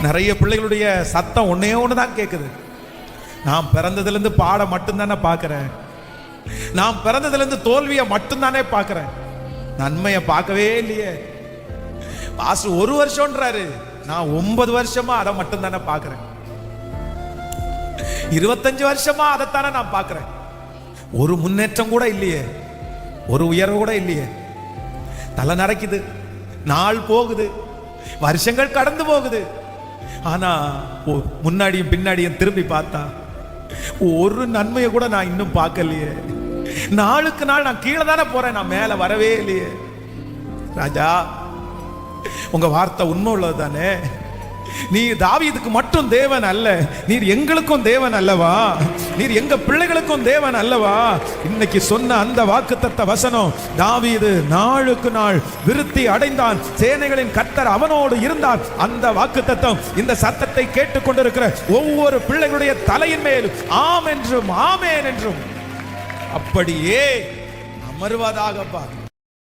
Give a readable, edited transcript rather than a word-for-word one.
நிறைய பிள்ளைகளுடைய சத்தம் ஒன்னே ஒண்ணுதான் கேட்குது. நான் பிறந்ததுல இருந்து பாட மட்டும்தானே பார்க்கிறேன், நான் பிறந்ததுல இருந்து தோல்வியை மட்டும்தானே பார்க்கிறேன், நன்மையை பார்க்கவே இல்லையே. பாஸ்டர் 1 வருஷம்ன்றாரு, நான் 9 வருஷமா அதை மட்டும்தானே பார்க்கிறேன், 25 வருஷமா அதைத்தானே நான் பார்க்கிறேன். ஒரு முன்னேற்றம் கூட இல்லையே, ஒரு உயர்வு கூட இல்லையே. தலை நரைக்குது, நாள் போகுது, வருஷங்கள் கடந்து போகுது. ஆனா முன்னாடியும் பின்னாடியும் திரும்பி பார்த்தா ஒரு நன்மையை கூட நான் இன்னும் பார்க்கலையே. நாளுக்கு நாள் நான் கீழே தானே போறேன், நான் மேல வரவே இல்லையே. ராஜா, உங்க வார்த்தை உண்மை உள்ளது தானே? நீ தாவீதுக்கு மட்டும் தேவன் அல்ல, நீர் எங்களுக்கும் தேவன் அல்லவா, நீர் எங்க பிள்ளைகளுக்கும் தேவன் அல்லவா. இன்னைக்கு சொன்ன அந்த வாக்குத்தத்த வசனம், தாவீது நாளுக்கு நாள் விருத்தி அடைந்தான், சேனைகளின் கர்த்தர் அவனோடு இருந்தார். அந்த வாக்குத்தத்தம் இந்த சத்தத்தை கேட்டுக்கொண்டிருக்கிற ஒவ்வொரு பிள்ளைகளுடைய தலையின் மேல் ஆம் என்றும் ஆமேன் என்றும் அப்படியே அமர்வதாகப்பா.